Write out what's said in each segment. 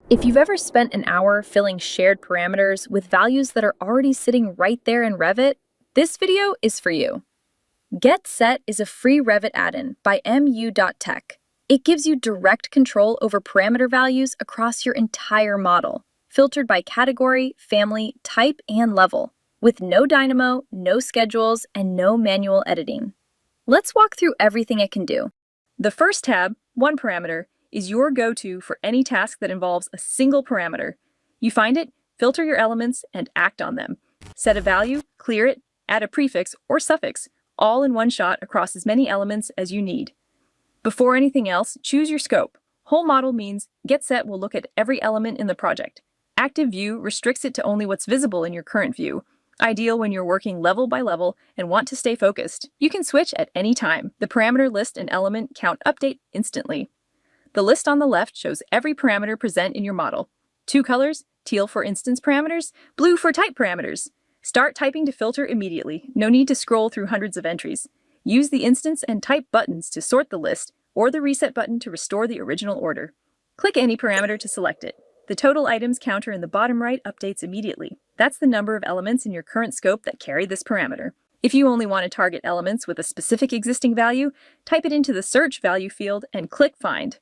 If you've ever spent an hour filling shared parameters with values that are already sitting right there in Revit, this video is for you. GetSet is a free Revit add-in by mu.tech. It gives you direct control over parameter values across your entire model, filtered by category, family, type, and level, with no Dynamo, no schedules, and no manual editing. Let's walk through everything it can do. The first tab, OneParameter, is your go-to for any task that involves a single parameter. You find it, filter your elements, and act on them. Set a value, clear it, add a prefix or suffix, all in one shot across as many elements as you need. Before anything else, choose your scope. Whole model means GetSet will look at every element in the project. Active View restricts it to only what's visible in your current view. Ideal when you're working level by level and want to stay focused. You can switch at any time. The parameter list and element count update instantly. The list on the left shows every parameter present in your model. 2 colors, teal for instance parameters, blue for type parameters. Start typing to filter immediately. No need to scroll through hundreds of entries. Use the instance and type buttons to sort the list, or the reset button to restore the original order. Click any parameter to select it. The total items counter in the bottom right updates immediately. That's the number of elements in your current scope that carry this parameter. If you only want to target elements with a specific existing value, type it into the search value field and click Find.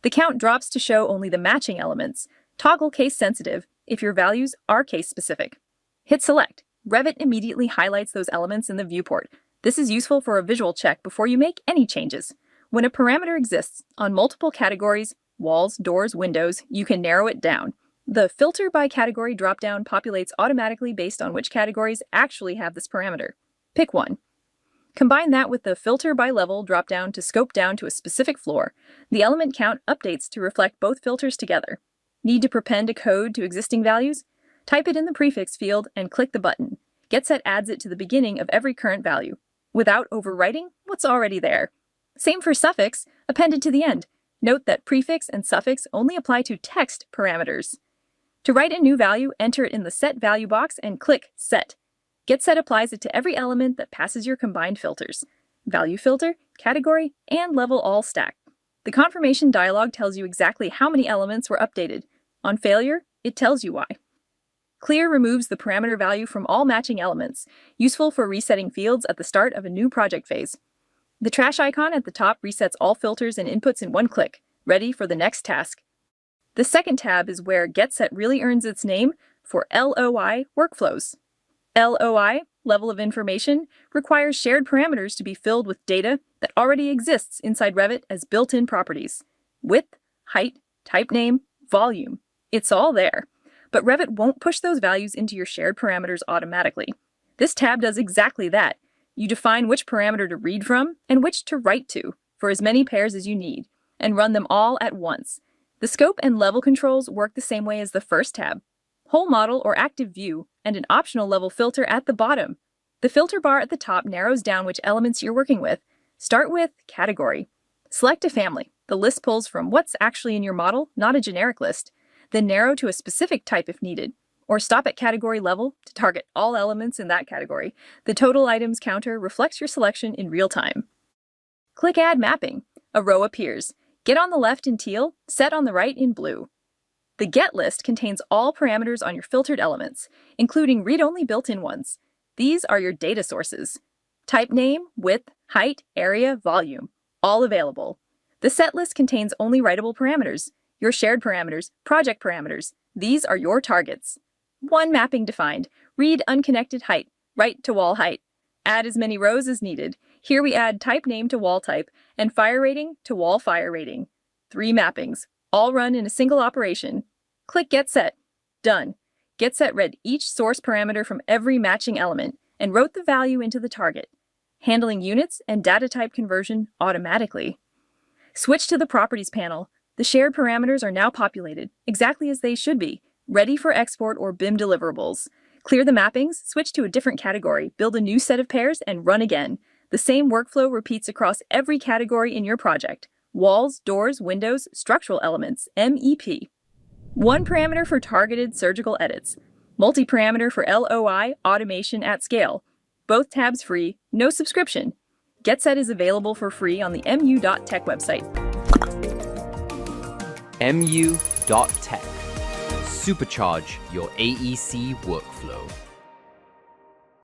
The count drops to show only the matching elements. Toggle case sensitive if your values are case specific. Hit Select. Revit immediately highlights those elements in the viewport. This is useful for a visual check before you make any changes. When a parameter exists on multiple categories, walls, doors, windows, you can narrow it down. The Filter by Category dropdown populates automatically based on which categories actually have this parameter. Pick one. Combine that with the Filter by Level dropdown to scope down to a specific floor. The element count updates to reflect both filters together. Need to prepend a code to existing values? Type it in the prefix field and click the button. GetSet adds it to the beginning of every current value, without overwriting what's already there. Same for suffix, appended to the end. Note that prefix and suffix only apply to text parameters. To write a new value, enter it in the Set Value box and click Set. GetSet applies it to every element that passes your combined filters. Value filter, category, and level all stacked. The confirmation dialog tells you exactly how many elements were updated. On failure, it tells you why. Clear removes the parameter value from all matching elements, useful for resetting fields at the start of a new project phase. The trash icon at the top resets all filters and inputs in one click, ready for the next task. The second tab is where GetSet really earns its name for LOI workflows. LOI, level of information, requires shared parameters to be filled with data that already exists inside Revit as built-in properties. Width, height, type name, volume. It's all there. But Revit won't push those values into your shared parameters automatically. This tab does exactly that. You define which parameter to read from and which to write to for as many pairs as you need, and run them all at once. The scope and level controls work the same way as the first tab. Whole model or active view, and an optional level filter at the bottom. The filter bar at the top narrows down which elements you're working with. Start with Category. Select a family. The list pulls from what's actually in your model, not a generic list. Then narrow to a specific type if needed, or stop at category level to target all elements in that category. The total items counter reflects your selection in real time. Click Add Mapping. A row appears. Get on the left in teal, set on the right in blue. The Get list contains all parameters on your filtered elements, including read-only built-in ones. These are your data sources. Type name, width, height, area, volume, all available. The Set list contains only writable parameters, your shared parameters, project parameters. These are your targets. One mapping defined. Read unconnected height, write to wall height. Add as many rows as needed. Here we add type name to wall type and fire rating to wall fire rating. 3 mappings, all run in a single operation. Click Get Set. Done. GetSet read each source parameter from every matching element and wrote the value into the target, handling units and data type conversion automatically. Switch to the Properties panel. The shared parameters are now populated, exactly as they should be, ready for export or BIM deliverables. Clear the mappings, switch to a different category, build a new set of pairs, and run again. The same workflow repeats across every category in your project. Walls, doors, windows, structural elements, MEP. One parameter for targeted surgical edits. Multiparameter for LOI automation at scale. Both tabs free, no subscription. GetSet is available for free on the mu.tech website. mu.tech. supercharge your AEC workflow.